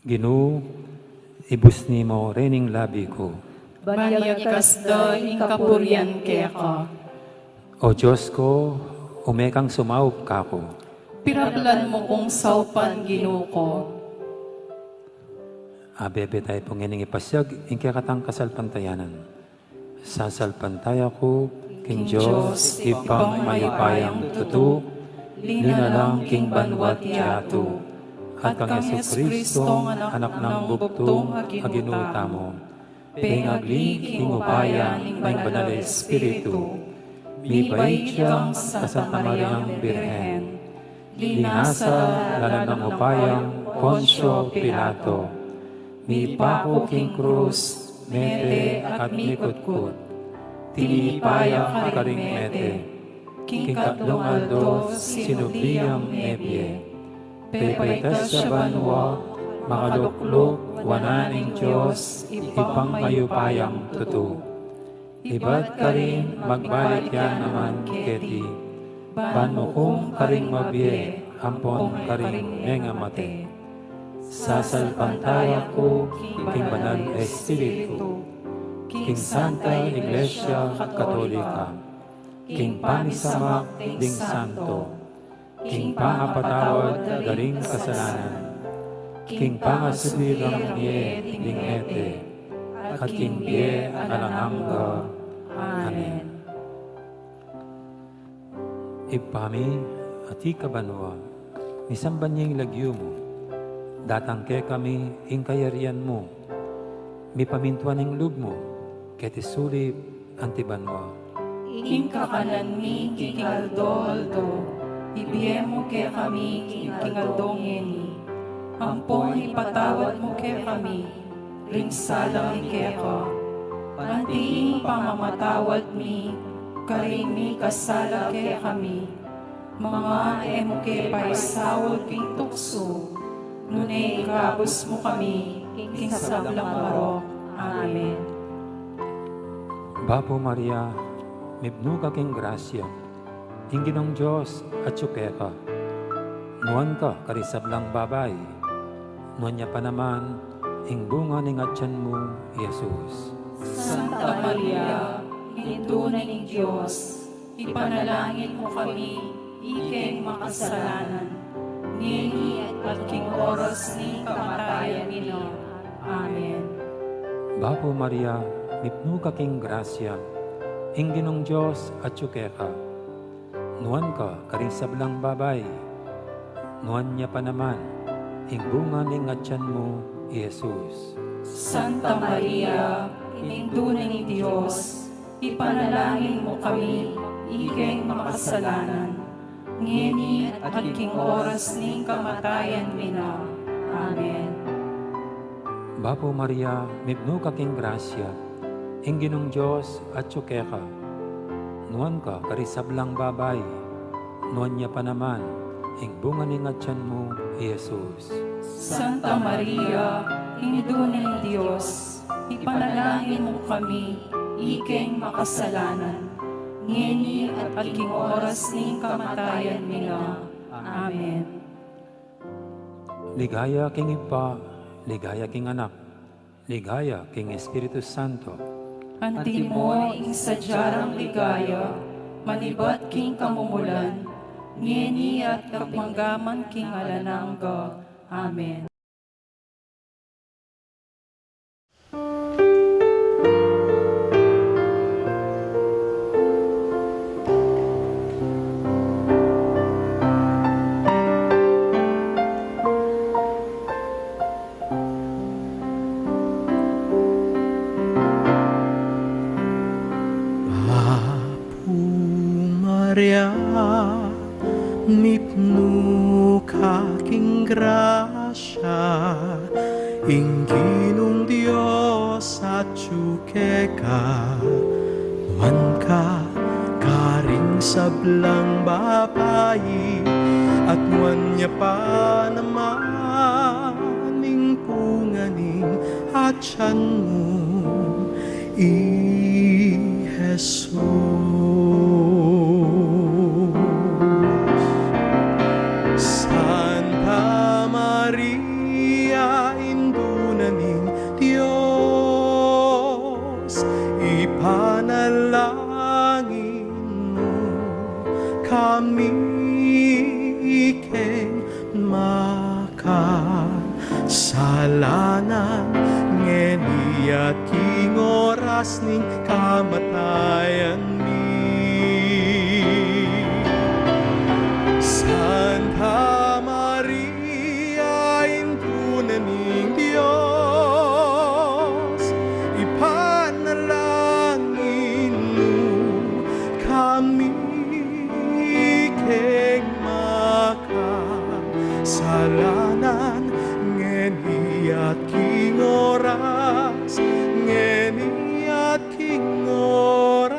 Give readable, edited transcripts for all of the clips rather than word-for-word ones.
Ginoo, ibus nimo rening labi ko. Banyagas da ing kapurian kaya ka. O Diyos ko, umekang sumaup ka ko. Pirablan mo kong saupan Ginoo ko. Abebe tayo pong ining ipasyag, ingkaya katang kasalpantayanan. Sasalpantaya ko, King Diyos, ipang mayupayang tutu, linalang King banwat yato, at kang Yesu-Kristo, anak ng bugtong, aginuta mo. Pengagli, King upaya, ning banal Espiritu, mibay siyang sa Santa Mariang Birhen, linasa, lalan ng upayang, Poncio Pilato, mipako King Cruz, mete at mikutkut, tinipaya karing mete, King Katlong Aldo, sinubliyang nebye, pepaitas sa banwa, makaluklok, wananing Diyos, ipang mayupayang tutu. Iba't ka rin, magbalik yan naman keti, ban mo kong karing mabye, ampon karing mengamate. Sasalpantaya ko, King Banal Espiritu, King Santa Iglesia Katolika, King Panisamak ding Santo, King Pangapatawad garing kasalanan, King Pangasubirang niye ding ete, at King Bie alangangga. Amen. Ipami at ikabanwa, nisamban niyang lagyo mo, datangke kami ing kayarian mo, mi pamintuan ing lub mo, ketisulip antibanwa. Ing kakanan mi King Aldo, ibiye mo kaya kami King Aldong yeni. Ampon ipatawad mo kaya kami, rinsalang kaya ka. Pantiing pamamatawad mi, karing mi kasala kaya kami. Mga emo kaya paisawag king tukso, nunay ikabos mo kami, king sablang marok. Amen. Bapo Maria, mibnu ka king grasya, ingginong Diyos at sukeka. Nuan ka karisablang babay, nuan niya pa naman, ing bunga ning atyan mo, Jesus. Santa Maria, hintunay ng Diyos, ipanalangin mo kami, ikeng makasalanan, nini at king oras ni kamatayan nino. Amen. Bapo Maria, mibnu ka king grasya, ingginong Diyos at sukeka. Nuan ka karisablang babay, nuan niya pa naman, ing bunga ning atyan mo, Jesus. Santa Maria, hintunay ng Diyos, ipanalangin mo kami, ikeng makasalanan, ngini at king oras ni kamatayan nino. Amen. Bapo Maria, mibnu ka king grasya, ingginong Diyos at sukeka. Nuan ka karisablang babay, nuan niya pa naman, ing bunga ning atyan mo, Jesus. Santa Maria, hintunay ng Diyos, ipanalangin mo kami, ikeng makasalanan, ngini at king oras ni kamatayan nino. Amen. Ligaya king Ipa, ligaya king Anak, ligaya king Espiritu Santo. Anti mo ing sadyarang ligaya, manibat king kamumulan, ngini at kapanggaman king alanangga. Amen. Maria, mipnu kaking grasya, ingginong Diyos at sukeka, nuan ka karing sablang babayi, at nuan niya pa naman ing punganing atyan mo, Jesus. Santa Maria, keng makasalanan ngeni at king oras ning kamatayan mi. Santa Maria, indunan ning Diyos, ipanalangin mo kami keng makasalanan ngeni at king oras, ngeni at king oras,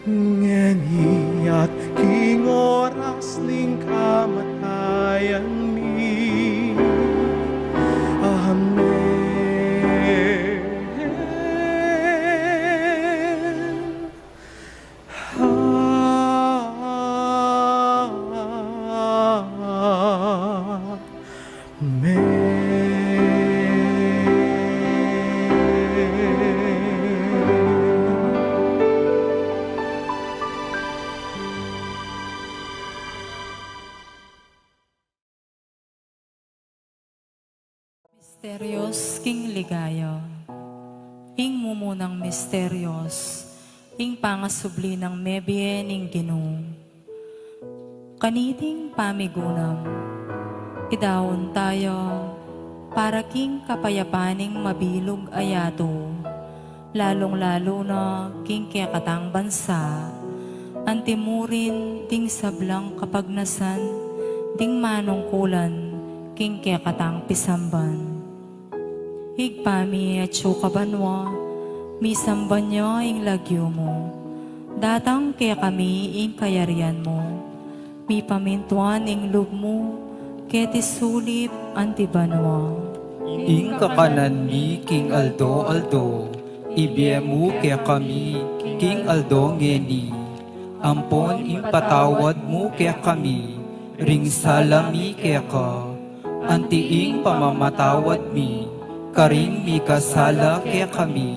ngeni at king oras ning kamatayan mi. Amen. Misterios king ligaya. Ing mumunang misterios, ing pangasubli ng mebien ing Ginoo. Kaniting pamigunam, idawon tayo, para king kapayapaning mabilog ayato, lalong-lalo na king kekatang bansa, antimurin ding sablang kapagnasan, ding manungkulan, king kekatang pisamban. Higpami at syukabanwa, misamban niya ing lagyo mo. Datang kaya kami ing kayarian mo. Mi pamintuan ing loob mo, keti sulip antibanwa. Ing kakanan mi king Aldo, ibiemu kaya kami king Aldo ngeni. Ampon ing patawad mo kaya kami, ring salami kaya ka. Antiing pamamatawad mi, karing mi kasala kaya kami,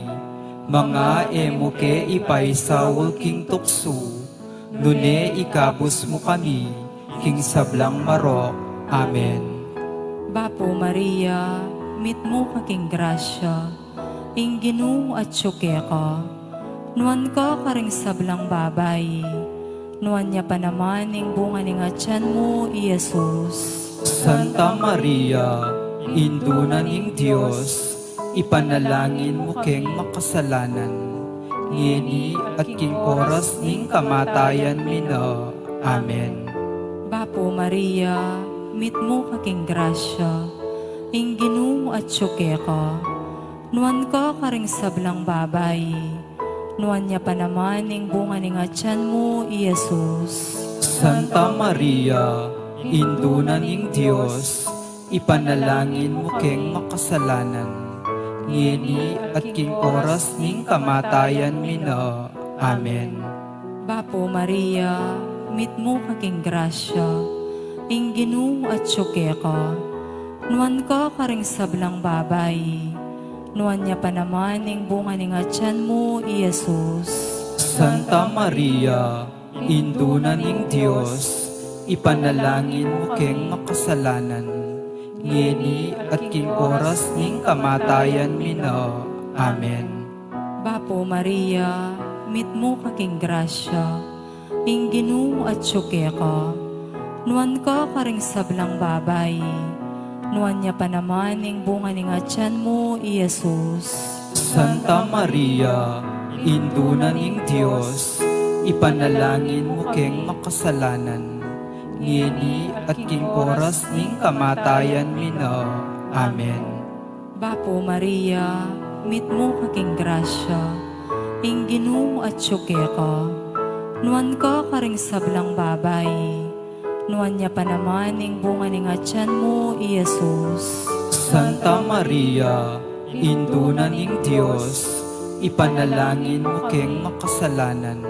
mga emo ke ipaisawol king tukso, nune ikabus mo kami, king sablang marok. Amen. Bapo Maria, mit mo kaking grasya, ing Ginoo at syuke ka, nuan ka karing sablang babay, nuan niya pa naman ing bunga ning atyan mo, Jesus. Santa Maria, indunan ing Diyos, ipanalangin mo keng makasalanan, ngeni at king oras ning kamatayan mi na. Amen. Bapo Maria, mit mo kaking grasya, ing Ginoo at syuke ka, nuan ka karing sablang babay, nuan niya pa naman ing bunga ning atyan mo, Jesus. Santa Maria, indunan ing Diyos, ipanalangin mo keng makasalanan, ngeni at king oras ning kamatayan mi na. Amen. Bapo Maria, mit mo kaking grasya, ing Ginoo at syuke ka, nuan ka karing sablang babay, nuan niya pa naman ing bunga ning atyan mo, Jesus. Santa Maria, indunan ing Diyos, ipanalangin mo keng makasalanan, ngeni at king oras ning kamatayan mi na. Amen. Bapo Maria, mit mo kaking grasya, ing Ginoo at syuke ka, nuan ka karing sablang babay, nuan niya pa naman ing bunga ning atyan mo, Jesus. Santa Maria, indunan ing Diyos, ipanalangin mo keng makasalanan, ngeni at king oras ning kamatayan mi na. Amen. Bapo Maria, mit mo kaking grasya, ing Ginoo at syuke ka, nuan ka karing sablang babay, nuan niya pa naman ing bunga ning atyan mo, Jesus. Santa Maria, indunan ing Diyos, ipanalangin mo keng makasalanan,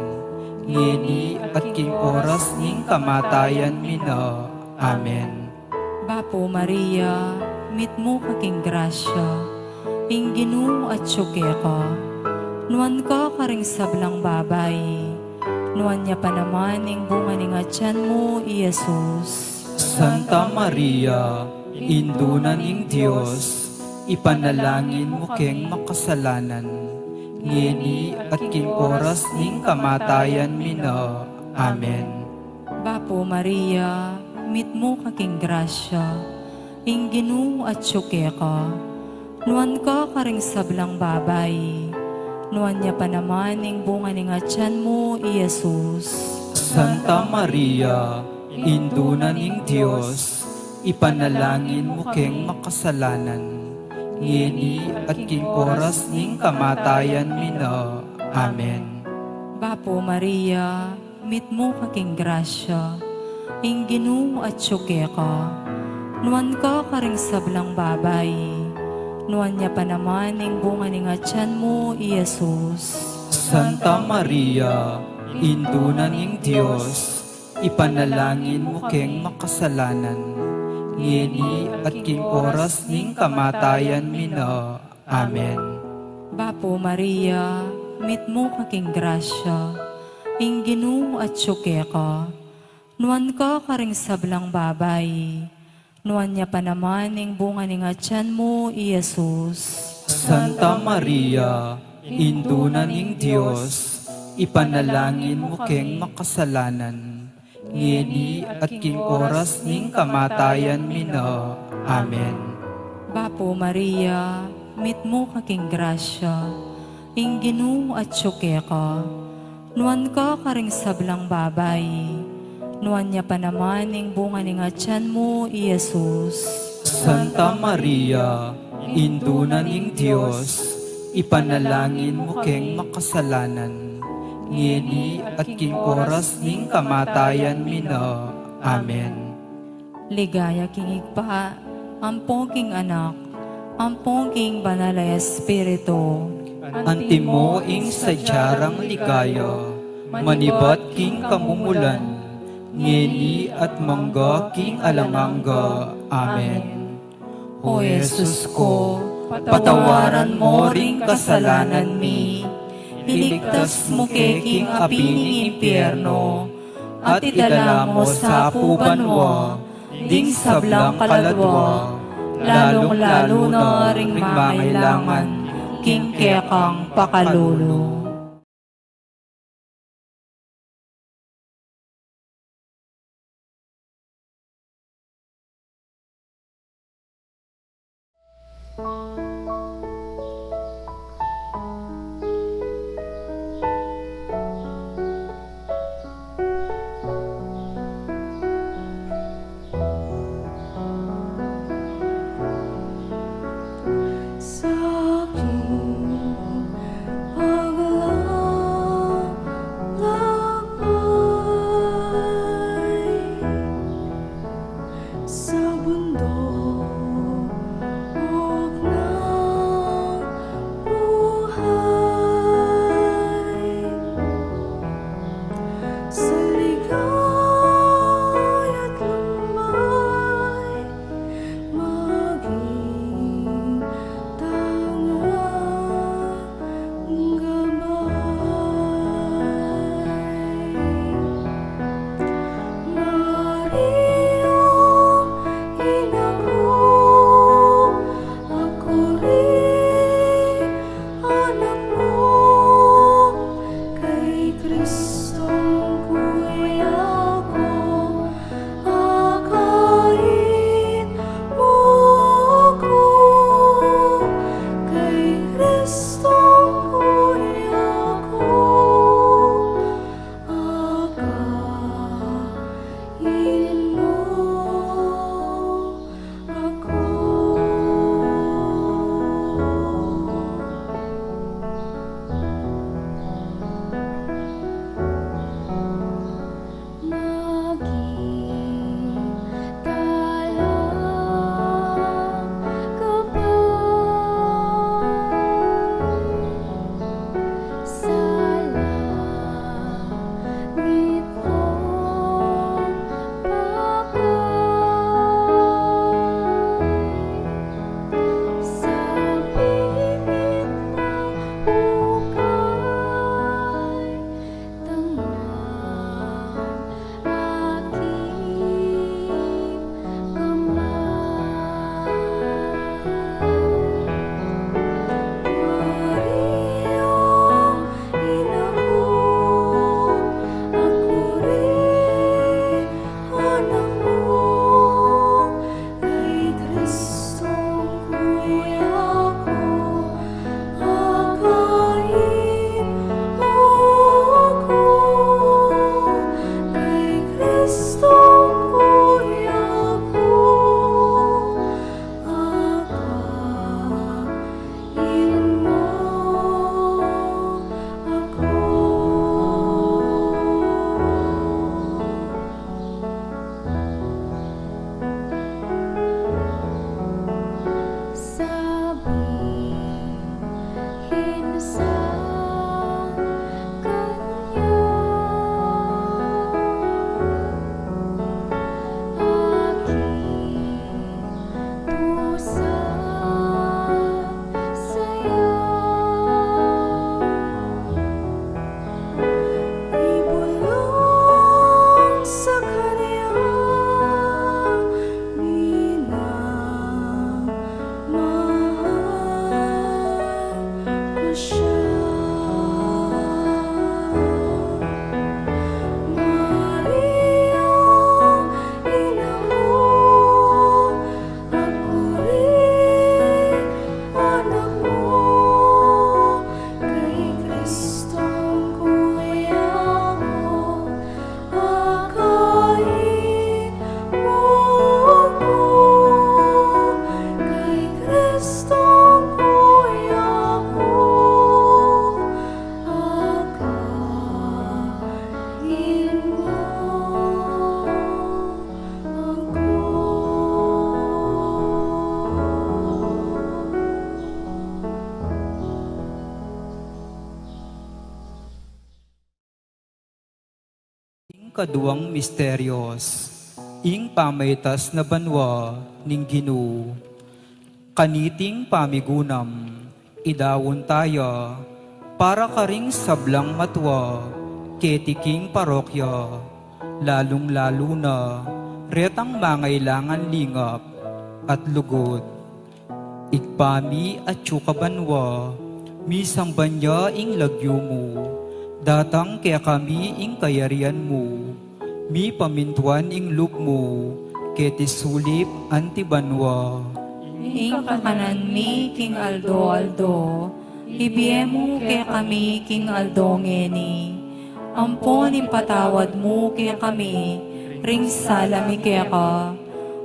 ngeni at king oras ning kamatayan mi na. Amen. Bapo Maria, mit mo kaking grasya, ing Ginoo at syuke ka, nuan ka karing sablang babay, Nuan niya pa naman ing bunga ni nga tiyan mo, Iyesus. Santa Maria, Indunan ing Diyos, ipanalangin mo keng makasalanan, ngeni at king oras ning kamatayan mi na. Amen. Bapo Maria, mit mo kaking grasya, ing Ginoo at syuke ka. Nuan ka karing sablang babay, nuan niya pa naman ing bunga ni nga tiyan mo, Iyesus. Santa Maria, Indunan ing Diyos, ipanalangin mo keng makasalanan, ngeni at king oras ning kamatayan mi na. Amen. Bapo Maria, mit mo kaking grasya, ing Ginoo at syuke ka. Nuan ka karing sablang babay, nuan niya pa naman ing bunga ni nga tiyan mo, Iyesus. Santa Maria, Indunan ing Diyos, ipanalangin mo keng makasalanan, ngeni at king oras ning kamatayan mi na. Amen. Bapo Maria, mit mo kaking grasya, ing Ginoo at syuke ka. Nuan ka karing sablang babay, nuan niya pa naman ing bunga ni nga tiyan mo, Iyesus. Santa Maria, Indunan ing Diyos, ipanalangin mo keng makasalanan, ngeni at king oras ning kamatayan mi na. Amen. Bapo Maria, mit mo kaking grasya, ing Ginoo at syuke ka. Nuan ka karing sablang babay, nuan niya pa naman ing bunga ni nga tiyan mo, Iyesus. Santa Maria, Indunan ing Diyos, ipanalangin mo keng makasalanan, ngeni at king oras ning kamatayan mi na. Amen. Ligaya king igpa, ampong king anak, ampong king banalay espiritu. Antimo ing sadyarang ligaya, manibat king kamumulan, ngeni at mangga king alamangga. Amen. O Jesus ko, patawaran mo ring kasalanan mi, iligtas mo king api ng impyerno, at idala mo sa pubanwa, ding sablang kaladwa, lalong-lalo na ring mangailangan, king kekang pakalulo. Sa aking paglalakbay sa bundok ng Ikaduang Misteryos, ing pamaytas na banwa ning Ginoo. Kaniting pamigunam, idawon tayo, para karing sablang matwa, ketiking parokya, lalong-lalo na, retang mangailangan lingap at lugod. Igpami at tsukabanwa, misang banya ing lagyo mo, datang kaya kami ing kayarian mo, mi pamintuan ing loob mo, ketisulip antibanwa. Ing kakanan mi king aldo, ibiyemo kaya kami king aldo ngeni. Ampon impatawad mo kaya kami, ring salami kaya ka.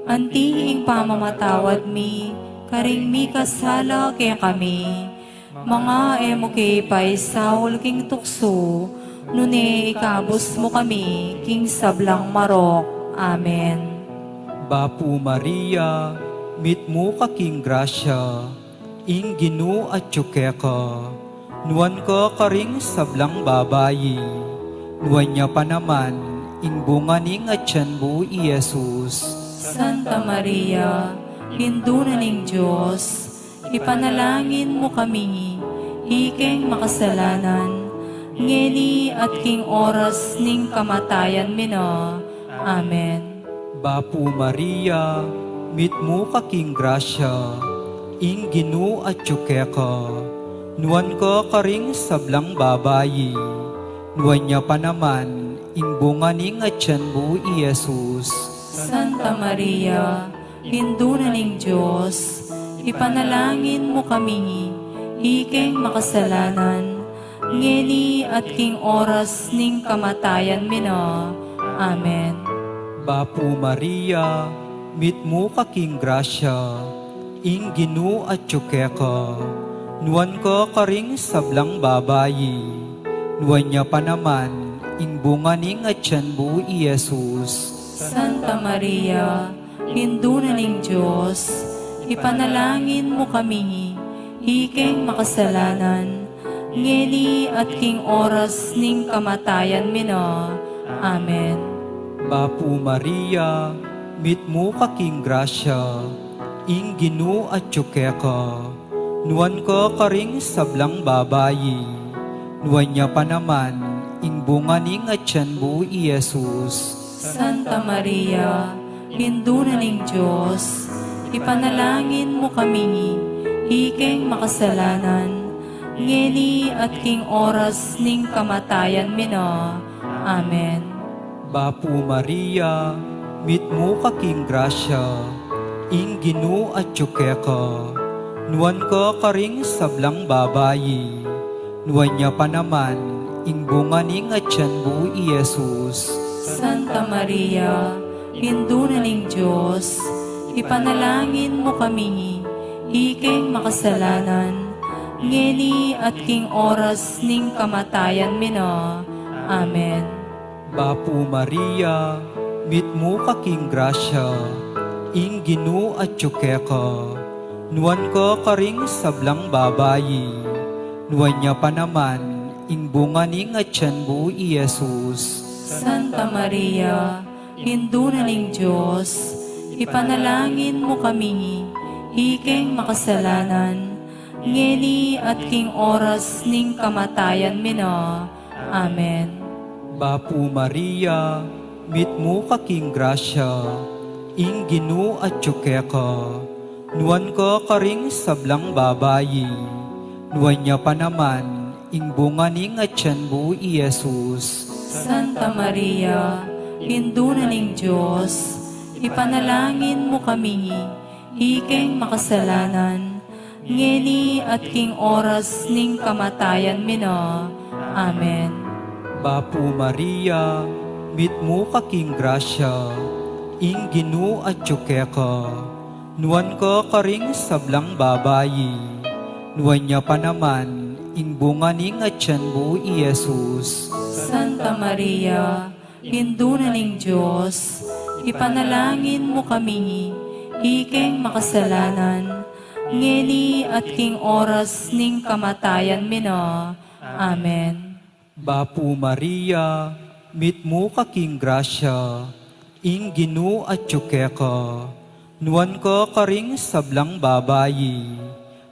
Anti ing pamamatawad mi, karing mi kasala kaya kami. Mga emo kay pay saul king tukso, nune ikabos mo kami, king sablang marok. Amen. Bapu Maria, mit mo ka king grasya, ing Ginoo at tsukeka, nuan ka karing sablang babayi, nuan niya pa naman, ing bunga ning at tiyan mo, Jesus. Santa Maria, Pinduna ning Diyos, ipanalangin mo kami, ikeng makasalanan, ngeni at king oras ning kamatayan mina. Amen. Bapu Maria, mit mo ka king grasya, ing Ginoo at tsukeka, nuan ka karing sablang babayi, nuan niya pa naman, ing bunga ning at tiyan mo, Jesus. Santa Maria, Pinduna ning Diyos, ipanalangin mo kami, ikeng makasalanan, ngeni at king oras ning kamatayan mina. Amen. Bapu Maria, mit mo ka king grasya, ing Ginoo at tsukeka, nuan ka karing sablang babayi, nuan niya pa naman, ing bunga ning at tiyan mo, Jesus. Santa Maria, Pinduna ning Diyos, ipanalangin mo kami, ikeng makasalanan, ngeni at king oras ning kamatayan mina. Amen. Bapu Maria, mit mo ka king grasya, ing Ginoo at tsukeka, nuan ka karing sablang babayi, nuan niya pa naman, ing bunga ning at tiyan mo, Jesus. Santa Maria, Pinduna ning Diyos, ipanalangin mo kami, ikeng makasalanan, ngeni at king oras ning kamatayan mina. Amen. Bapu Maria, mit mo ka king grasya, ing Ginoo at tsukeka, nuan ka karing sablang babayi, nuan niya pa naman, ing bunga ning at tiyan mo, Jesus. Santa Maria, Pinduna ning Diyos, ipanalangin mo kami, ikeng makasalanan, ngeni at king oras ning kamatayan mina. Amen. Bapu Maria, mit mo ka king grasya, ing Ginoo at tsukeka, nuan ka karing sablang babayi, nuan niya pa naman, ing bunga ning at tiyan mo, Jesus. Santa Maria, Pinduna ning Diyos, ipanalangin mo kami, ikeng makasalanan, ngeni at king oras ning kamatayan mina. Amen. Bapu Maria, mit mo ka king grasya, ing Ginoo at tsukeka, nuan ka karing sablang babayi, nuan niya pa naman, ing bunga ning at tiyan mo, Jesus. Santa Maria, Pinduna ning Diyos, ipanalangin mo kami, ikeng makasalanan, ngeni at king oras ning kamatayan mina. Amen. Bapu Maria, mit mo ka king grasya, ing Ginoo at tsukeka, nuan ka karing sablang babayi, nuan niya pa naman, ing bunga ning at tiyan mo, Jesus. Santa Maria, Pinduna ning Diyos, ipanalangin mo kami, ikeng makasalanan, ngeni at king oras ning kamatayan mina. Amen. Bapu Maria, mitmu kaking grasya, ing Ginu at ka, nuan ko karing sablang babayi,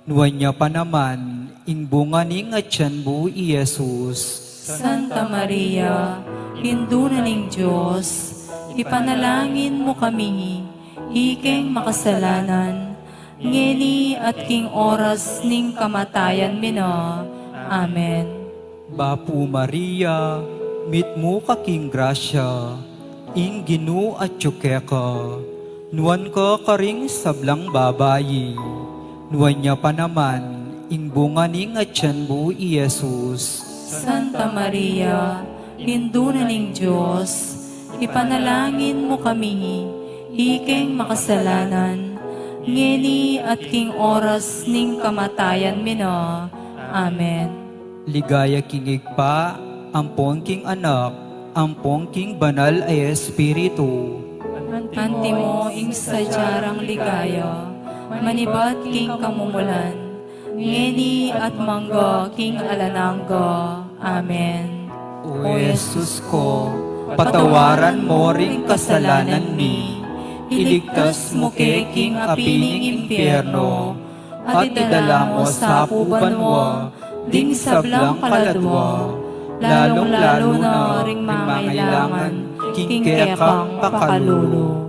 nuan niya pa naman, ing bunga ning at tiyanbu i Jesus. Santa Maria, Induna ning Diyos, ipanalangin mo kami, ikeng makasalanan, ngeni at king oras ning kamatayan mino. Amen. Bapu Maria, mitmu kaking grasya, ing Ginu at ka, nuan ko karing sablang babayi, nuan niya pa naman, ing bunga ning at tiyanbu i Jesus. Santa Maria, Induna ning Diyos, ipanalangin mo kami, ikeng makasalanan, ngeni at king oras ning kamatayan mino. Amen. Ligaya kingig pa, ampon king anak, ampon king banal ay Espiritu. Anti mo ing sadyarang ligaya, manibat king kamumulan, ngeni at mangga king alanangga. Amen. O Jesus ko, patawaran mo ring kasalanan mi, iligtas mo kay king apining impyerno, at idala mo sa pubanwa, ding sablang kaladwa, lalong-lalo na ring mangailangan, king kekang pakalulo.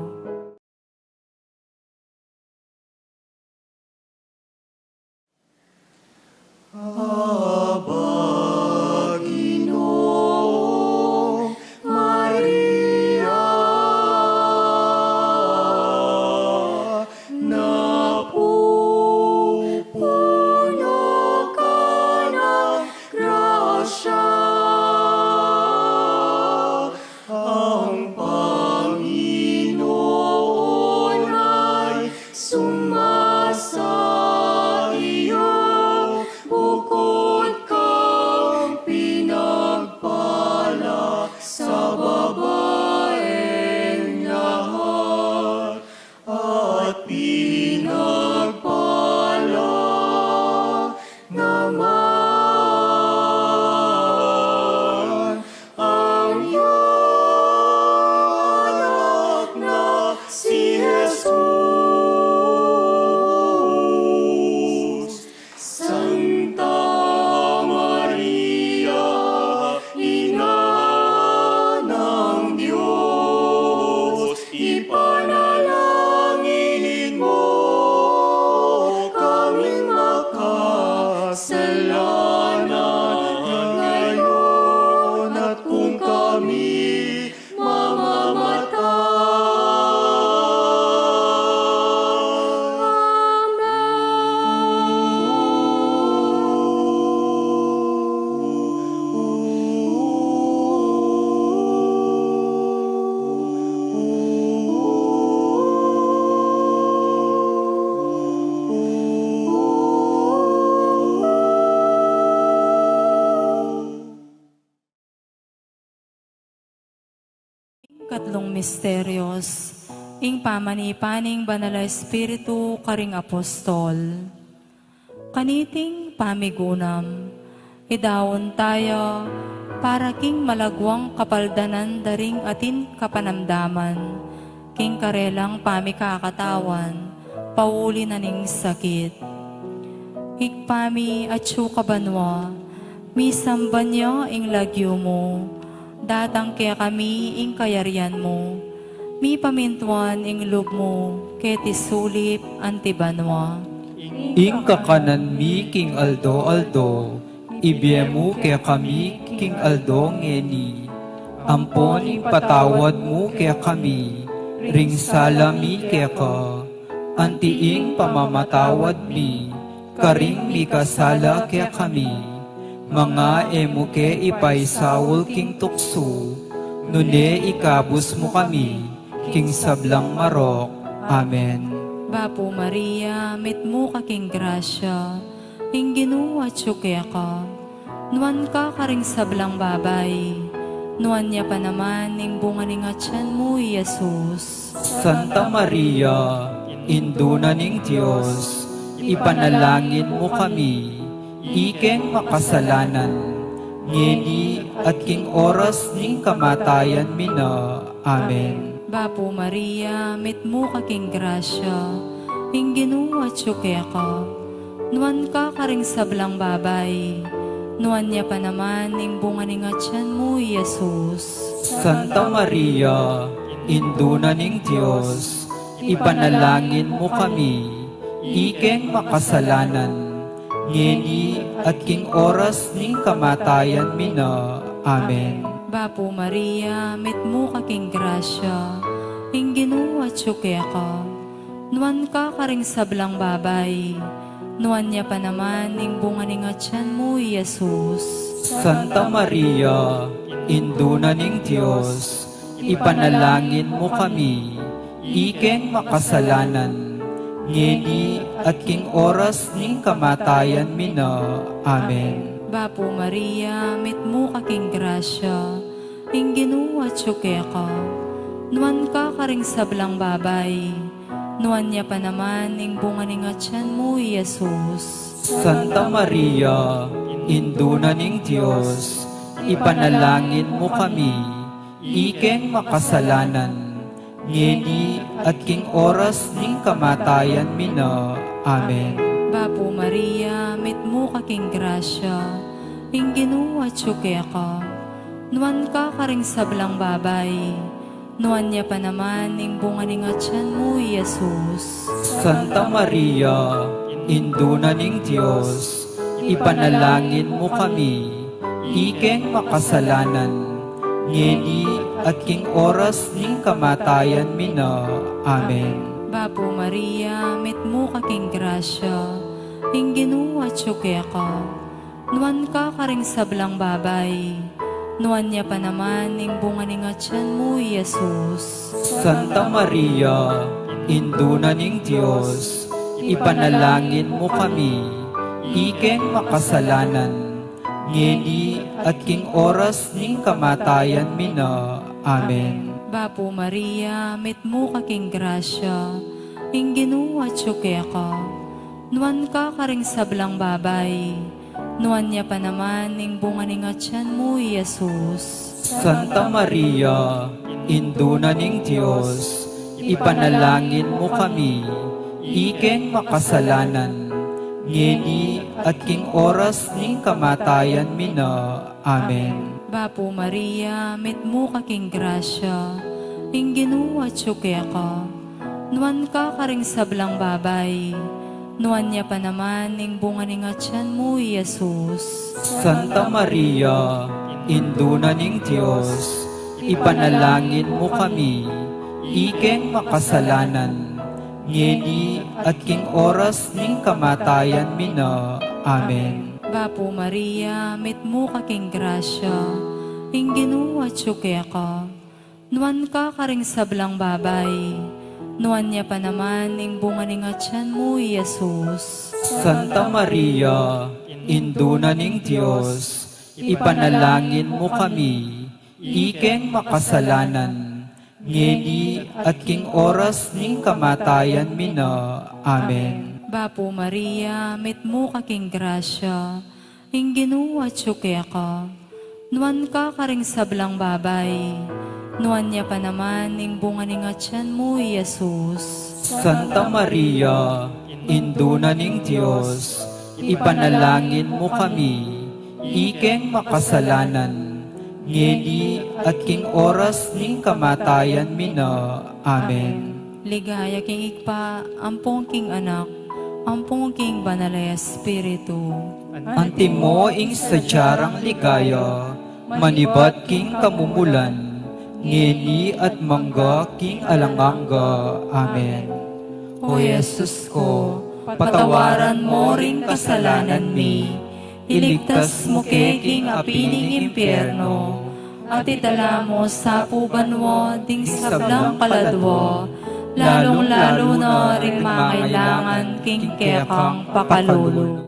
Katlong misteryos, ing pamanipaning banal na Espiritu karing apostol. Kaniting pamigunam, idawon tayo, para king malagwang kapaldanan daring atin kapanamdaman, king karelang pamikakatawan, pauli na ning sakit. Ikpami at kabanwa, misamban niyo ing lagyo mo, datang kaya kami ing kayarian mo, mi pamintuan ing loob mo, keti sulip antibanwa. Ing kakanan mi king aldo, ibiemu kaya kami king aldo ngeni, ampon ing patawad mo kaya kami, ring salami kaya ka, antiing pamamatawad mi, karing mi kasala kaya kami, mga emuke ipay sawol king tukso, nune ikabus mo kami, king sablang marok. Amen. Bapo Maria, mitmo ka king grasya, ing ginuwa kaya ka, nuan ka karing sablang babay, nuan niya pa naman ing bunga ning atyan mo, Jesus. Santa Maria, Induna ning Diyos, ipanalangin mo kami, ikeng makasalanan, ngeni at king oras ning kamatayan mi na. Amen. Bapo Maria, mitmo ka king grasya, Inginu at ka, nuan ka karing sablang babay, nuan niya pa naman ning bunga ning atyan mo, Jesus. Santa Maria, induna ning Diyos, ipanalangin mo kami, ikeng makasalanan, ngeni at king oras ning kamatayan mi na. Amen. Bapo Maria, mitmo ka king grasya, Inginu at ka, nuan ka karing sablang babay, nuan niya pa naman ning bunga ning atyan mo, Jesus. Santa Maria, induna ning Diyos, ipanalangin mo kami, ikeng makasalanan, ngeni at king oras ning kamatayan mi na. Amen. Bapo Maria, mitmo ka king grasya, Inginu at ka, nuan ka karing sablang babay, nuan niya pa naman ning bunga ning atyan mo, Jesus. Santa Maria, induna ning Diyos, ipanalangin mo kami, ikeng makasalanan, ngeni at king oras ning kamatayan mi na. Amen. Bapo Maria, mitmo ka king grasya, Inginu at ka, nuan ka karing sablang babay, nuan niya pa naman ning bunga ning atyan mo, Jesus. Santa Maria, induna ning Diyos, ipanalangin mo kami, ikeng makasalanan, ngeni at king oras ning kamatayan mi na. Amen. Bapo Maria, mitmo ka king grasya, Inginu at ka, nuan ka karing sablang babay, nuan niya pa naman ning bunga ning atyan mo, Jesus. Santa Maria, induna ning Diyos, ipanalangin mo kami, ikeng makasalanan, ngeni at king oras ning kamatayan mi na. Amen. Bapo Maria, mitmo ka king grasya, Inginu at ka, nuan ka karing sablang babay, nuan niya pa naman ning bunga ning atyan mo, Jesus. Santa Maria, induna ning Diyos, ipanalangin mo kami, ikeng makasalanan, ngeni at king oras ning kamatayan mi na. Amen. Bapo Maria, mitmo ka king grasya, Inginu at ka, nuan ka karing sablang babay, nuan niya pa naman ning bunga ning atyan mo, Jesus. Santa Maria, induna ning Diyos, ipanalangin mo kami, ikeng makasalanan, ngeni at king oras ning kamatayan mi na. Amen. Bapo Maria, mitmo ka king grasya, Inginu at ka, nuan ka karing sablang babay, nuan niya pa naman ning bunga ning atyan mo, Jesus. Santa Maria, induna ning Diyos, ipanalangin mo kami, ikeng makasalanan, ngeni at king oras ning kamatayan mi na. Amen. Bapo Maria, mitmo ka king grasya, Inginu at ka, nuan ka karing sablang babay, nuan niya pa naman ning bunga ning atyan mo, Jesus. Santa Maria, induna ning Diyos, ipanalangin mo kami, ikeng makasalanan, ngeni at king oras ning kamatayan mi na. Amen. Ligaya king ikpa, ampong king anak, ampong king banal na Espiritu. Antimo ing sadyarang ligaya, manibat king kamumulan, ngeni at mangga king alanganga. Amen. O Jesus ko, patawaran mo ring kasalanan mi, iligtas mo kay king apining impyerno, at itala mo sa pubanwo ding sablang kaladwo, lalong-lalo na ring mangailangan king kekang pakalulu.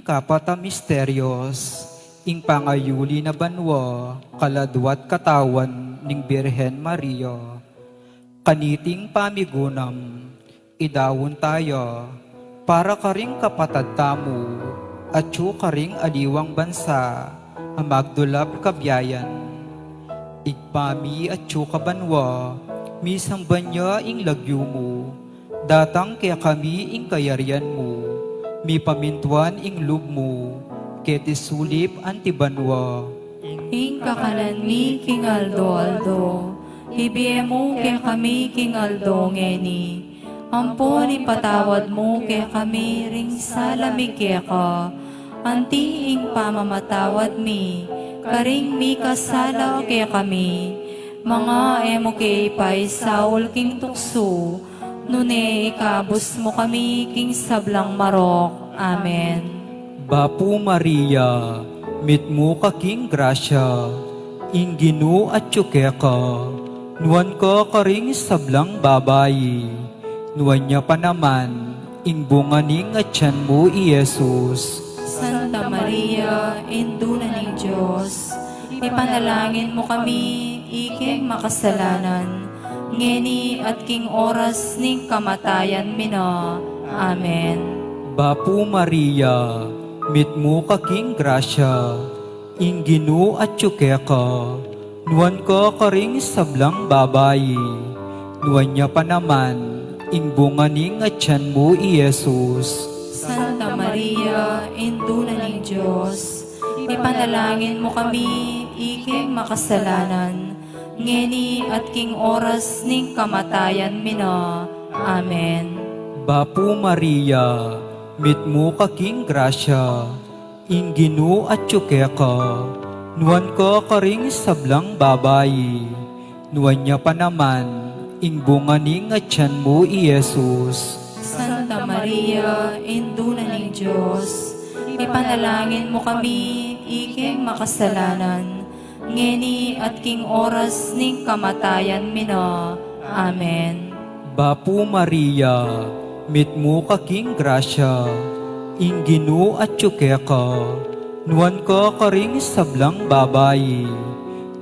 kapata misterios, ing pangayuli na banwa, kaladwat katawan ning Birhen Maria. Kaniting pamigunam, idawon tayo, para karing kapatad tamo, at yu karing aliwang bansa, ang magdulab kabyayan. Igpami at yu kabanwa, misang banya ing lagyo mo, datang kaya kami ing kayarian mo, mi pamintuan ing lub mo, keti sulip antibanwa. Ing kakalan mi king aldo, ibiemo ke kami king aldo ngeni. Ampon ipatawad mo ke kami ring salami ke ka. Anti ing pamamatawad mi, karing mi kasala ke kami. Mga emo ke ipay saul king tukso, nune ikabos mo kami king sablang marok. Amen. Bapu Maria, mit mo ka king grasya, ing Ginoo at ka, nuwan ka karing sablang babayi, nuwan niya pa naman, ing bunganing at tiyan mo Iesus. Santa Maria, Induna ng Diyos, ipanalangin mo kami, iking makasalanan, ngeni at king oras ning kamatayan mina. Amen. Bapu Maria, mit mo ka king grasya, ing Ginoo at ka, nuwan ka karing sablang babayi, nuwan niya pa naman, ing bunganing at tiyan mo Iesus. Santa Maria, Induna ng Diyos, ipanalangin mo kami, iking makasalanan, ngeni at king oras ning kamatayan mina. Amen. Bapu Maria, mit mo ka king grasya, ing Ginoo at ka, nuwan ka karing sablang babayi, nuwan niya pa naman, ing bunganing at tiyan mo Iesus. Santa Maria, Induna ng Diyos, ipanalangin mo kami, iking makasalanan, ngeni at king oras ning kamatayan mina. Amen. Bapu Maria, mit mo ka king grasya, ing Ginoo at ka, nuwan ka karing sablang babayi,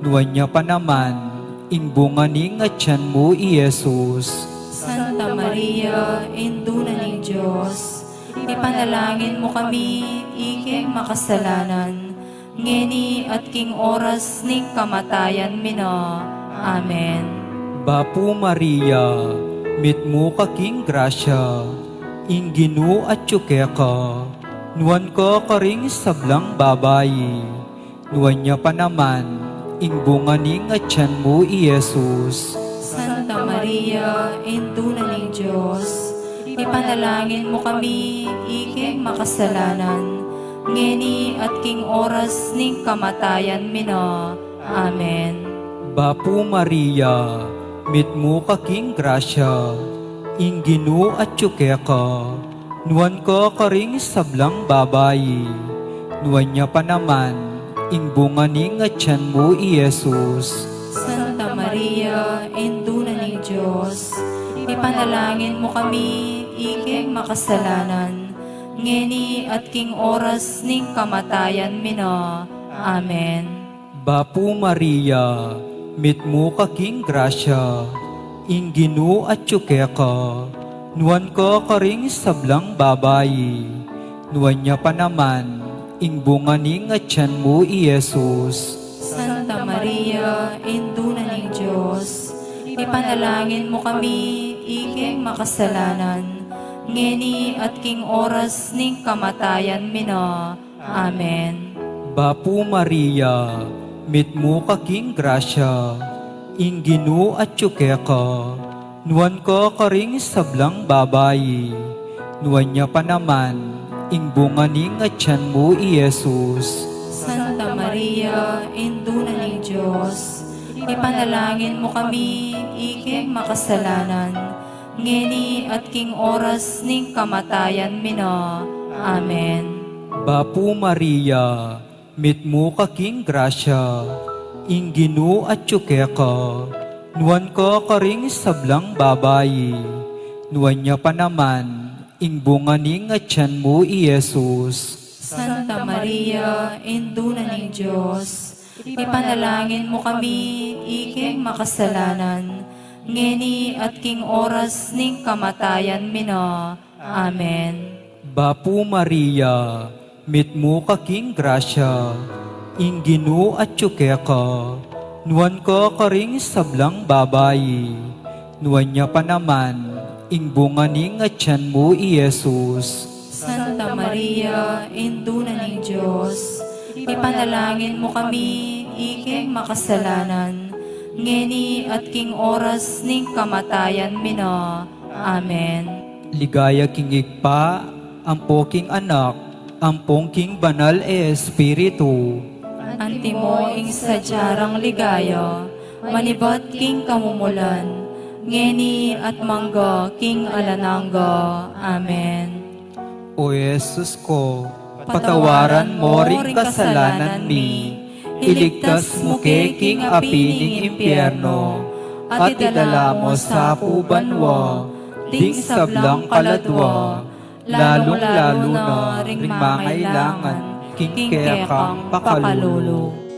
nuwan niya pa naman, ing bunganing at tiyan mo Iesus. Santa Maria, Induna ng Diyos, ipanalangin mo kami, iking makasalanan, ngeni at king oras ning kamatayan mina. Amen. Bapu Maria, mit mo ka king grasya, ing Ginoo at ka, nuwan ka karing sablang babayi, nuwan niya pa naman, ing bunganing at tiyan mo Iesus. Santa Maria, Induna ng Diyos, ipanalangin mo kami, iking makasalanan, ngeni at king oras ning kamatayan mina. Amen. Bapu Maria, mit mo ka king grasya, ing Ginoo at ka, nuwan ka karing sablang babayi, nuwan niya pa naman, ing bunganing at tiyan mo Iesus. Santa Maria, Induna ng Diyos, ipanalangin mo kami, iking makasalanan, ngeni at king oras ning kamatayan mina. Amen. Bapu Maria, mit mo ka king grasya, ing Ginoo at ka, nuwan ka karing sablang babayi, nuwan niya pa naman, ing bunganing at tiyan mo Iesus. Santa Maria, Induna ng Diyos, ipanalangin mo kami, iking makasalanan, ngeni at king oras ning kamatayan mina. Amen. Bapu Maria, mit mo ka king grasya, ing Ginoo at ka, nuwan ka karing sablang babayi, nuwan niya pa naman, ing bunganing at tiyan mo Iesus. Santa Maria, Induna ng Diyos, ipanalangin mo kami, iking makasalanan, ngeni at king oras ning kamatayan mina. Amen. Bapu Maria, mit mo ka king grasya, ing Ginoo at ka, nuwan ka karing sablang babayi, nuwan niya pa naman, ing bunganing at tiyan mo Iesus. Santa Maria, Induna ng Diyos, ipanalangin mo kami, iking makasalanan, ngeni at king oras ning kamatayan mina. Amen. Bapu Maria, mitmo ka king grasya, ingginu at ka, nuwan ka karing sablang babayi, nuwan niya pa naman, ing bunga ning atyan mo, Iesus. Santa Maria, Induna ng Diyos, ipanalangin mo kami, iking makasalanan, ngeni at king oras ning kamatayan mina. Amen. Ligaya king igpa, ampo king anak, ampong king banal e Espiritu. Antimo ing sadyarang ligaya, manibat king kamumulan, ngeni at mangga king alanangga. Amen. O Jesus ko, patawaran mo ring kasalanan mi, iligtas mo ke king apining impyerno, at idala mo sa pubanwa, ding sablang kaladwa, lalong-lalo na ring mangailangan, king kekang pakalulu.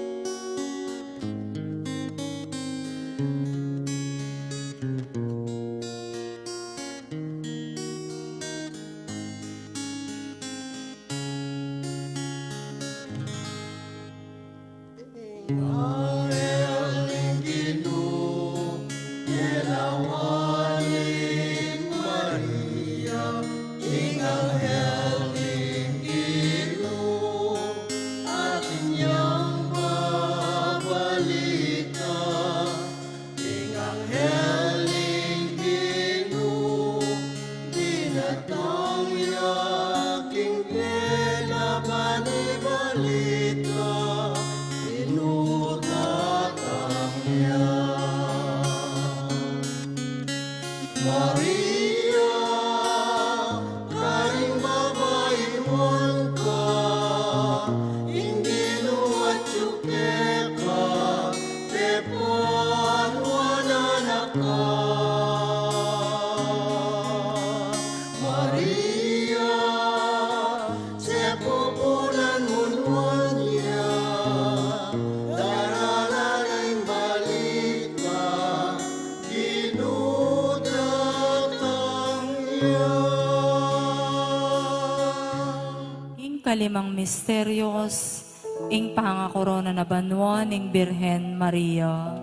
Kalimang misteryos, ing pangakorona na banwa ning Birhen Maria.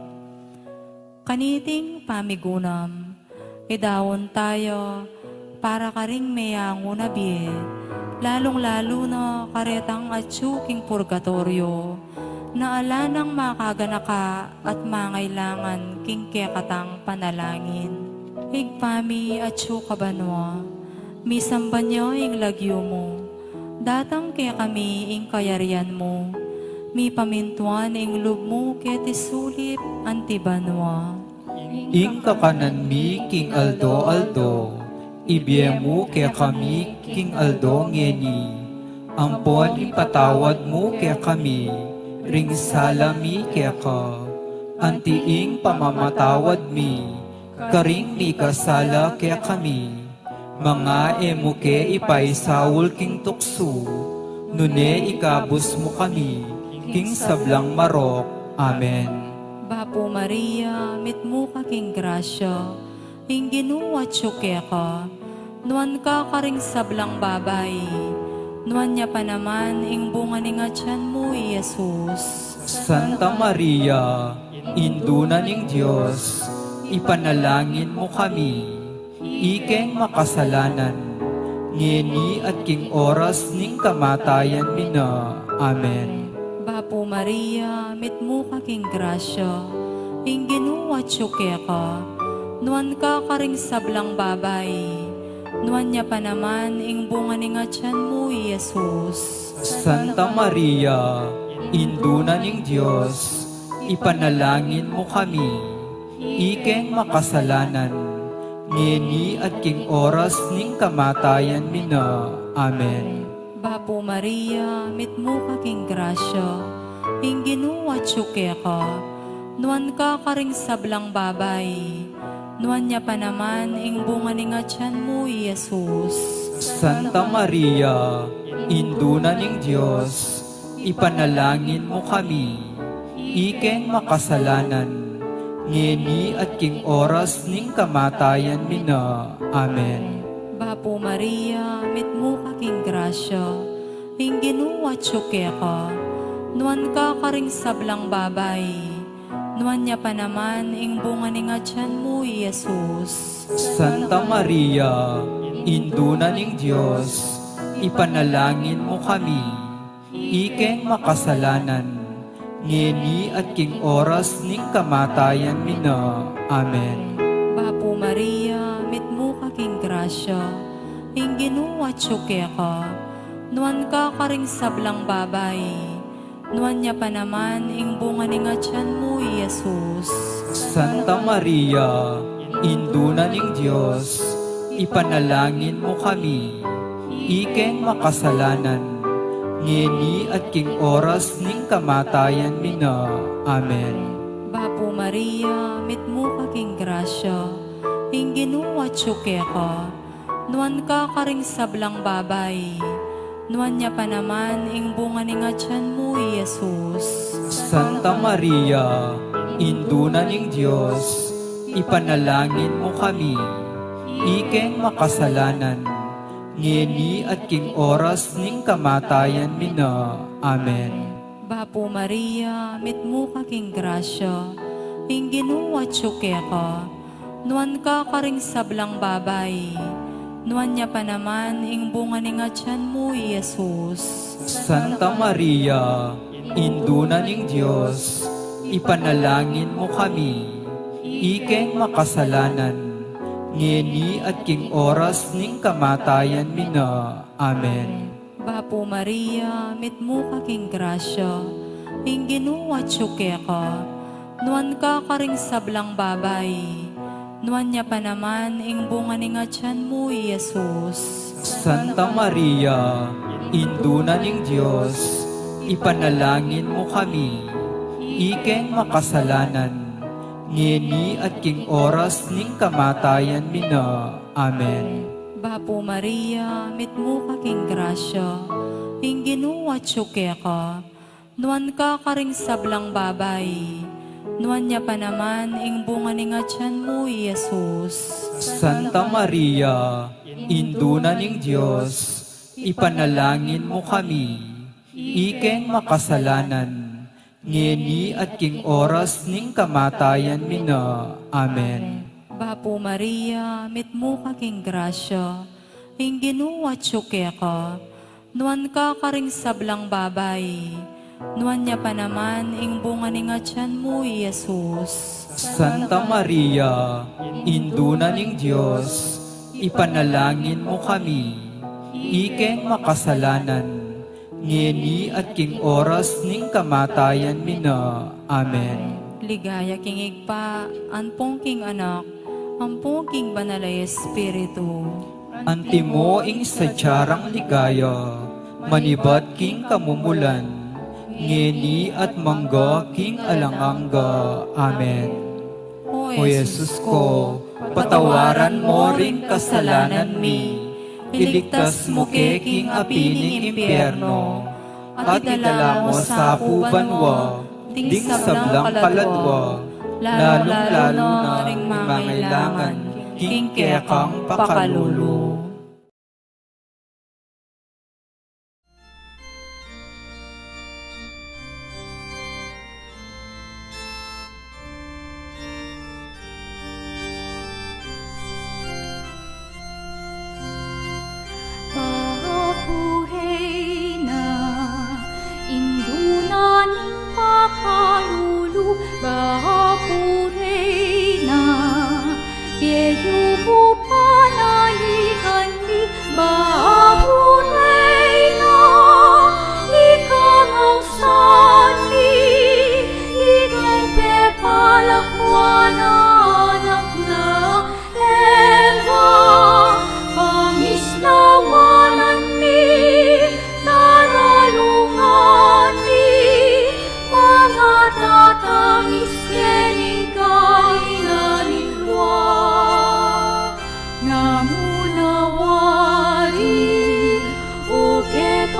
Kaniting pamigunam, idawon tayo, para karing mayango na biye, lalong-lalo na karetang atsuking purgatorio, na ala nang makaganaka at mangailangan king kekatang panalangin. Higpami atsu kabanwa, misamba niyo ing lagyo mo, datang kaya kami ing kayarian mo, mi pamintuan ing loob mo kaya tisulip antibanwa. Ing kakanan mi king aldo, ibiyemu kaya kami king aldo ngeni, ampon ipatawad mo kaya kami, ring salami kaya ka, antiing pamamatawad mi, karing mi kasala kaya kami, mga emuke ipaisawol king tukso, nune ikabus mo kami, king sablang marok. Amen. Bapo Maria, mitmo ka king grasya, ing ginuwa tsuke ka, nuan ka karing sablang babay, nuan niya pa naman ing bunga ning atyan mo, Jesus. Santa Maria, Induna ning Diyos, ipanalangin mo kami, ikeng makasalanan, ngeni at king oras ning kamatayan mina. Amen. Bapo Maria, mitmo ka king grasya, ing ginuwa tsuke ka, nuan ka karing sablang babay, nuan niya pa naman ing bunga ning atyan mo, Jesus. Santa Maria, Induna ning Diyos, ipanalangin mo kami, ikeng makasalanan, ngeni at king oras ning kamatayan mina. Amen. Bapo Maria, mitmo ka king grasya, ing ginuwa tsuke ka, nuan ka karing sablang babay, nuan niya pa naman ing bunga ning atyan mo, Jesus. Santa Maria, Induna ning Diyos, ipanalangin mo kami, ikeng makasalanan, ngeni at king oras ning kamatayan mina. Amen. Bapo Maria, mitmo kaking grasya, ing ginuwa tsuke ka, nuan ka karing sablang babay, nuan niya pa naman ing bunga ni nga tiyan mo, Jesus. Santa Maria, induna ning Diyos, ipanalangin mo kami, ikeng makasalanan, ngeni at king oras ning kamatayan mina. Amen. Bapo Maria, mitmo kaking grasya, ing ginuwa tsuke ka, nuan ka karing sablang babay, nuan niya pa naman ing bunga ni nga tiyan mo, Jesus. Santa Maria, induna ning Diyos, ipanalangin mo kami, ikeng makasalanan, ngeni at king oras ning kamatayan mina. Amen. Bapo Maria, mitmo kaking grasya, ing ginuwa tsuke ka, nuan ka karing sablang babay, nuan niya pa naman ing bunga ni nga tiyan mo, Jesus. Santa Maria, induna ning Diyos, ipanalangin mo kami, ikeng makasalanan, ngeni at king oras ning kamatayan mina. Amen. Bapo Maria, mitmo kaking grasya, ing ginuwa tsuke ka, nuan ka karing sablang babay, nuan niya pa naman ing bunga ni nga tiyan mo, Jesus. Santa Maria, induna ning Diyos, ipanalangin mo kami, ikeng makasalanan, ngeni at king oras ning kamatayan mina. Amen. Bapo Maria, mitmo kaking grasya, ing ginuwa tsuke ka, nuan ka karing sablang babay, nuan niya pa naman ing bunga ni nga tiyan mo, Jesus. Santa Maria, induna ning Diyos, ipanalangin mo kami, ikeng makasalanan, ngeni at king oras ning kamatayan mina. Amen. Bapo Maria, mitmo kaking grasya, ing ginuwa tsuke ka, nuan ka karing sablang babay, nuan niya pa naman ing bunga ni nga tiyan mo, Jesus. Santa Maria, induna ning Diyos, ipanalangin mo kami, ikeng makasalanan, ngeni at king oras ning kamatayan mina. Amen. Bapo Maria, mitmo kaking grasya, ing ginuwa tsuke ka, nuan ka karing sablang babay, nuan niya pa naman ing bunga ni nga tiyan mo, Jesus. Santa Maria, induna ning Diyos, ipanalangin mo kami, ikeng makasalanan, ngeni at king oras ning kamatayan mina. Amen. Ligaya kingig pa, anpong king anak, ampong king banalay espiritu. Antimo ing sadyarang ligaya, manibat king kamumulan, ngeni at mangga king alanganga. Amen. O Jesus ko, patawaran mo ring kasalanan mi, iligtas mo ke king apining impyerno, at idala mo sa pubanwa, ding sablang kaladwa, lalong-lalo na ring mangailangan, king kekang pakalulu. Mabuhay na, indunaning pakalulu. Mabuhay na, piyu mo panaligan mi. Mabuhay na, ikang ang sani, ikang pepalakwan anak na Eva. Pangislawanan mi, naralungan mi, mga tatangis kening kainanilwa. Ngamunawari, o ket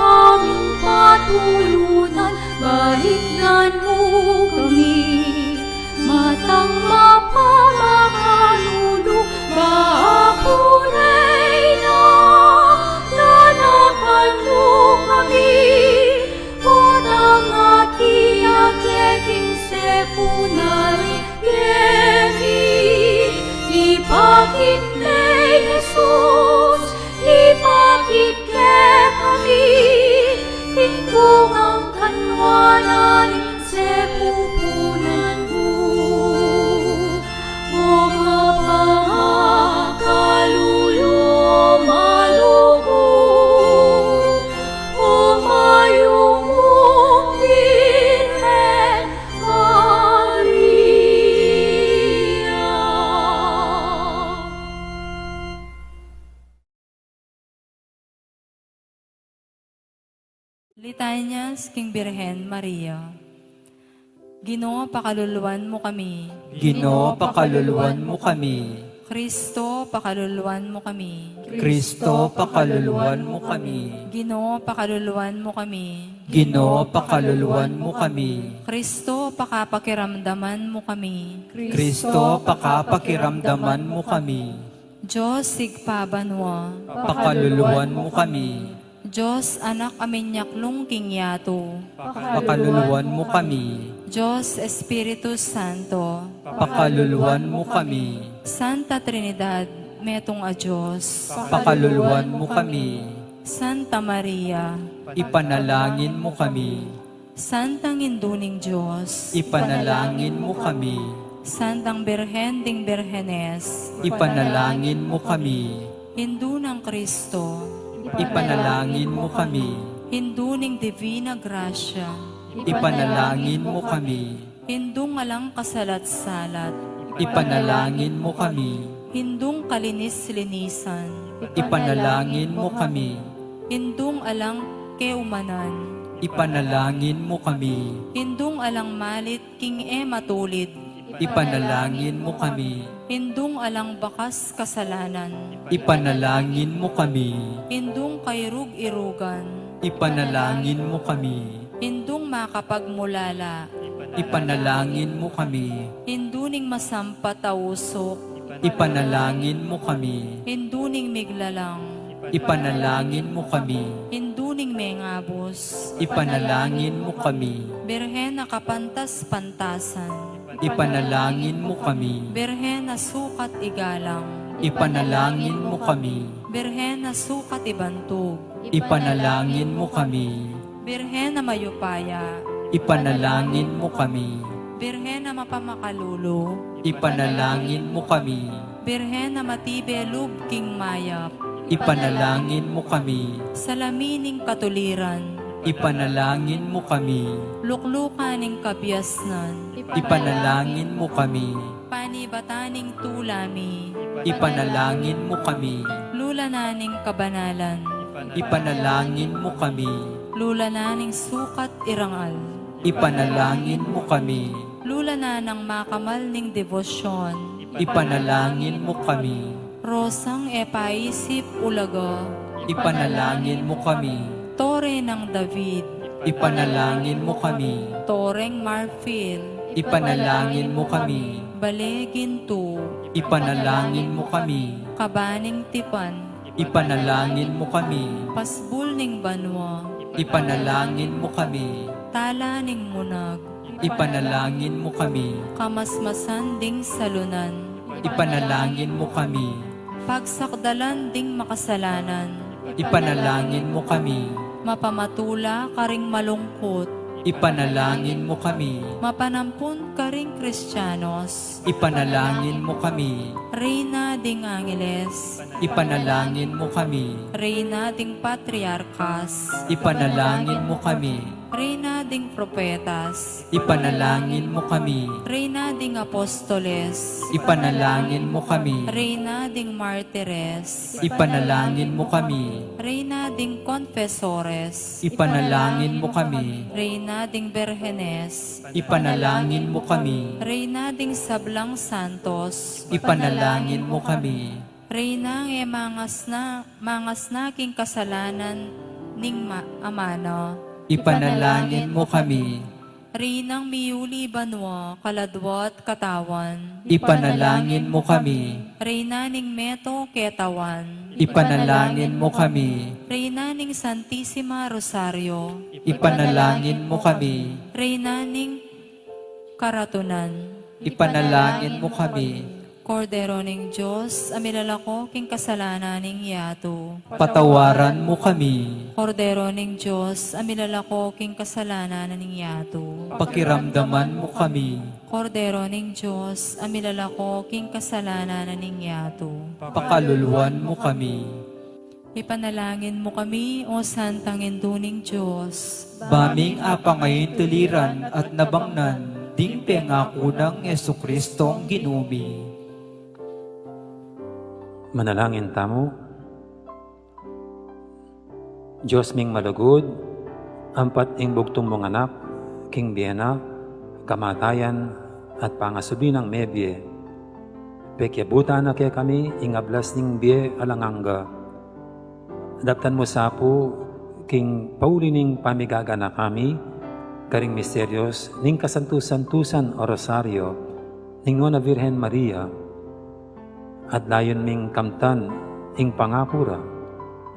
Litanyas king Birhen Maria. Ginoo, pakaluluwan mo kami. Ginoo, pakaluluwan mo kami. Kristo, pakaluluwan mo kami. Kristo, pakaluluwan mo kami. Ginoo, pakaluluwan mo kami. Ginoo, pakaluluwan mo kami. Kristo, pakapakiramdaman mo kami. Kristo, pakapakiramdaman mo kami. Diyos, sigpabanwa. Pakaluluwan mo kami. Diyos, anak aminyaklong king yato. Pakaluluwan mo kami. Diyos, Espiritu Santo. Pakaluluwan mo kami. Santa Trinidad, metong a Diyos. Pakaluluwan mo kami. Santa Maria. Ipanalangin mo kami. Santang Induning Diyos. Ipanalangin mo kami. Santang Birhen ding Birhenes. Ipanalangin mo kami. Hindu ng Kristo. Ipanalangin mo kami. Hindu ning Divina Gracia. Ipanalangin mo kami. Hindu ngalang kasalat-salat. Ipanalangin mo kami. Hindung kalinis-linisan. Ipanalangin mo kami. Hindung alang keumanan. Ipanalangin mo kami. Hindung alang malit king matulid. Ipanalangin mo kami. Hindung alang bakas kasalanan. Ipanalangin mo kami. Hindung kairug-irugan. Ipanalangin mo kami. Hindung makapagmulala. Ipanalangin mo kami. Hinduning masampatausok. Ipanalangin mo kami. Hinduning miglalang. Ipanalangin mo kami. Hinduning mengabos. Ipanalangin mo kami. Birhen na kapantas-pantasan. Ipanalangin mo kami. Birhen na sukat igalang. Ipanalangin mo kami. Birhen na sukat ibantog. Ipanalangin mo kami. Birhen na mayupaya. Ipanalangin mo kami. Birhen na mapamakalulo. Ipanalangin mo kami. Birhen na matibelub king mayap. Ipanalangin mo kami. Salamining katuliran. Ipanalangin mo kami. Luklukaning kabyasnan. Ipanalangin mo kami. Panibataning tulami. Ipanalangin mo kami. Lulananing kabanalan. Ipanalangin mo kami. Lulananing sukat irangal. Ipanalangin mo kami. Lulananang makamal ning debosyon. Ipanalangin mo kami. Rosang epaisip ulaga. Ipanalangin mo kami. Tore ng David. Ipanalangin mo kami. Toreng marfil. Ipanalangin mo kami. Baleginto. Ipanalangin mo kami. Kabaning tipan. Ipanalangin mo kami. Pasbul ning banwa. Ipanalangin mo kami. Tala ning munag. Ipanalangin mo kami. Kamasmasan ding salunan. Ipanalangin mo kami. Pagsakdalan ding makasalanan. Ipanalangin mo kami. Mapamatula karing malungkot. Ipanalangin mo kami. Mapanampun karing Kristyanos. Ipanalangin mo kami. Reyna ding Angeles. Ipanalangin mo kami. Reyna ding Patriarkas. Ipanalangin mo kami. Reyna ding Propetas. Ipanalangin mo kami. Reyna ding Apostoles. Ipanalangin mo kami. Reyna ding Martires. Ipanalangin mo kami. Reyna ding Confesores. Ipanalangin mo kami. Reyna ding Berhenes. Ipanalangin mo kami. Reyna ding Sablang Santos. Ipanalangin mo kami. Reyna mangas na king kasalanan ning amano. Ipanalangin mo kami. Reynang miyuli banwa, kaladwat katawan. Ipanalangin mo kami. Reyna ning meto ketawan. Ipanalangin mo kami. Reyna ning Santissima Rosario. Ipanalangin mo kami. Reyna ning karatunan. Ipanalangin mo kami. Kordero ning Diyos, amilalako king kasalanan ning yato. Patawaran mo kami. Kordero ning Diyos, amilalako king kasalanan ning yato. Pakiramdaman mo kami. Kordero ning Diyos, amilalako king kasalanan ning yato. Pakaluluwan mo kami. Ipanalangin mo kami, O Santang Induning Diyos. Baming apa ngayon tuliran at nabangnan, ding pengako ng Yesukristo ginumi. Manalangin tamo. Diyos ming malugod, ampat ing bugtong mong anak, king Biena, kamatayan, at pangasubli ng mebye. Pekyabuta na kaya kami, ingablas ning bie alanganga. Adaptan mo sa po, king pauli ning pamigaga na kami, karing misteryos, ning kasantusan-tusan o rosaryo, ning Nona Virgen Maria, at layon ming kamtan, ing pangakura,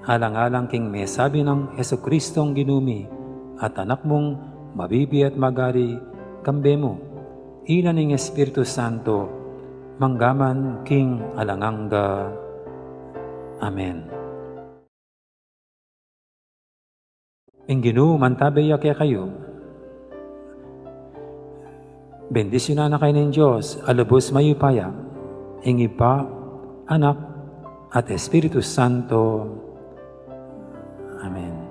alang-alang king may sabi ng Hesukristong ginumi, at anak mong mabibi at magari, kambe mo, ilan ing Espiritu Santo, manggaman king alanganga. Amen. Inginu mantabaya kaya kayo. Bendisyonan na kayo ng Diyos, alubos mayupaya, ing Iba, Anak, at Espiritu Santo. Amen.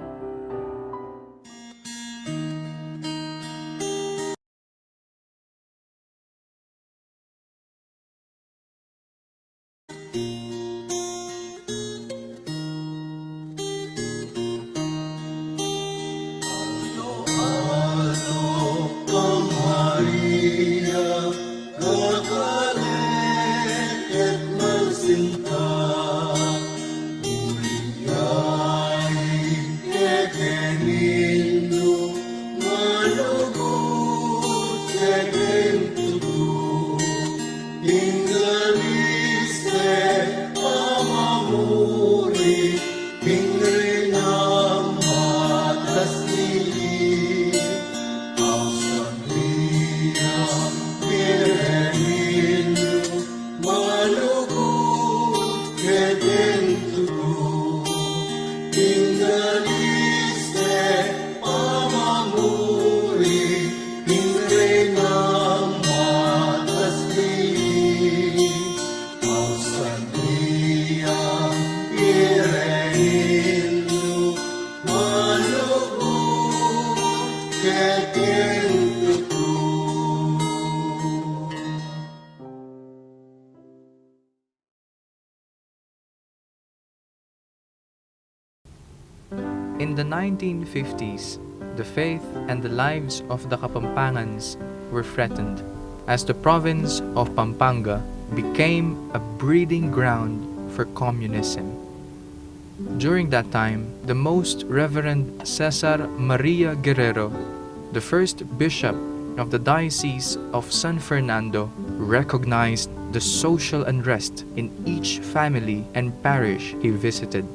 In the 1950s, the faith and the lives of the Kapampangans were threatened as the province of Pampanga became a breeding ground for communism. During that time, the Most Reverend Cesar Maria Guerrero, the first bishop of the Diocese of San Fernando, recognized the social unrest in each family and parish he visited.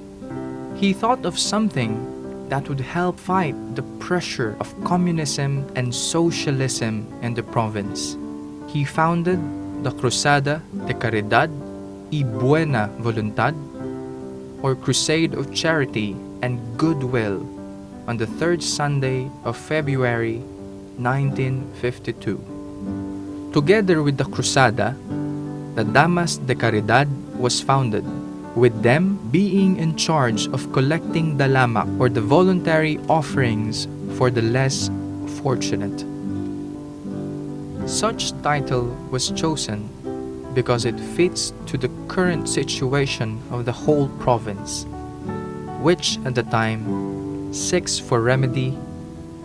He thought of something that would help fight the pressure of communism and socialism in the province. He founded the Cruzada de Caridad y Buena Voluntad, or Crusade of Charity and Goodwill, on the third Sunday of February 1952. Together with the Cruzada, the Damas de Caridad was founded, with them being in charge of collecting dalamak, or the voluntary offerings for the less fortunate. Such title was chosen because it fits to the current situation of the whole province, which at the time seeks for remedy,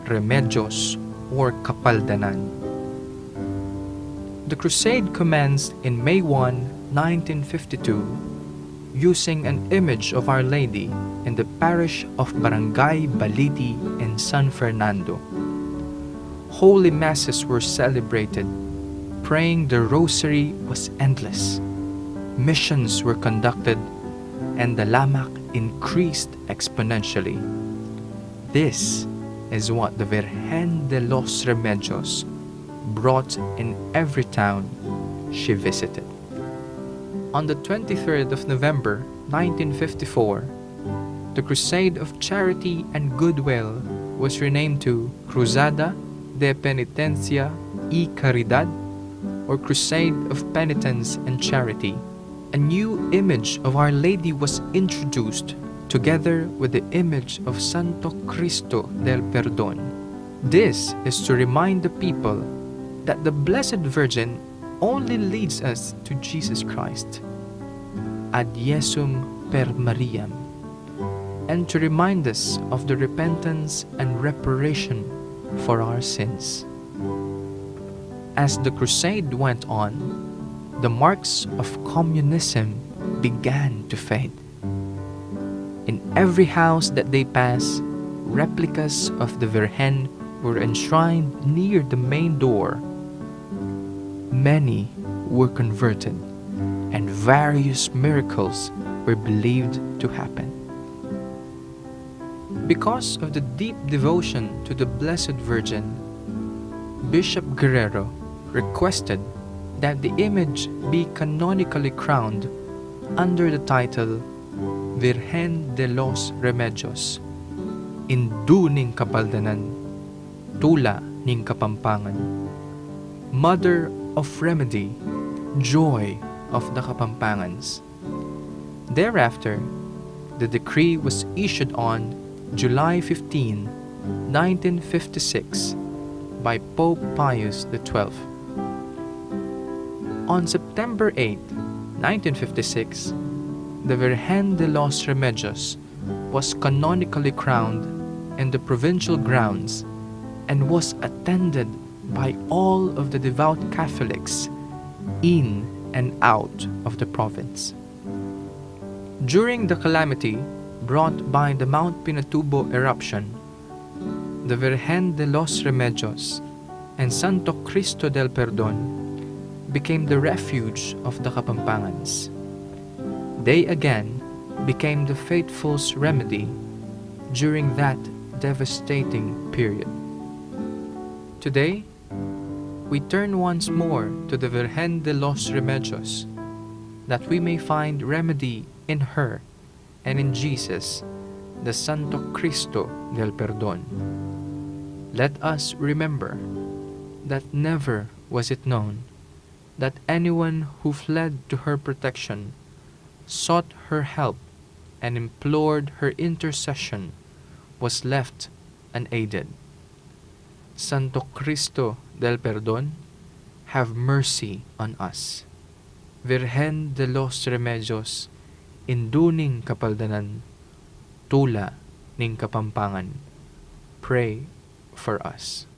remedios, or kapaldanan. The crusade commenced in May 1, 1952, using an image of Our Lady in the parish of Barangay Baliti in San Fernando. Holy Masses were celebrated. Praying the Rosary was endless. Missions were conducted, and the lamak increased exponentially. This is what the Virgen de los Remedios brought in every town she visited. On the 23rd of November 1954, the Crusade of Charity and Goodwill was renamed to Cruzada de Penitencia y Caridad, or Crusade of Penitence and Charity. A new image of Our Lady was introduced, together with the image of Santo Cristo del Perdón. This is to remind the people that the Blessed Virgin only leads us to Jesus Christ. Ad Jesum per Mariam. and to remind us of the repentance and reparation for our sins. As the crusade went on, the marks of communism began to fade. In every house that they passed, replicas of the Virgen were enshrined near the main door. Many were converted, and various miracles were believed to happen. Because of the deep devotion to the Blessed Virgin, Bishop Guerrero requested that the image be canonically crowned under the title Virgen de los Remedios, Indu ning Kapaldanan, Tula ning Kapampangan, Mother of Remedy, Joy of the Kapampangans. Thereafter, the decree was issued on July 15, 1956 by Pope Pius XII. On September 8, 1956, the Virgen de los Remedios was canonically crowned in the provincial grounds and was attended by all of the devout Catholics in and out of the province. During the calamity brought by the Mount Pinatubo eruption, the Virgen de los Remedios and Santo Cristo del Perdón became the refuge of the Kapampangans. They again became the faithful's remedy during that devastating period. Today, we turn once more to the Virgen de los Remedios, that we may find remedy in her and in Jesus, the Santo Cristo del Perdón. Let us remember that never was it known that anyone who fled to her protection, sought her help, and implored her intercession was left unaided. Santo Cristo del Perdón, have mercy on us. Virgen de los Remedios, Indu ning Kapaldanan, Tula ning Kapampangan, pray for us.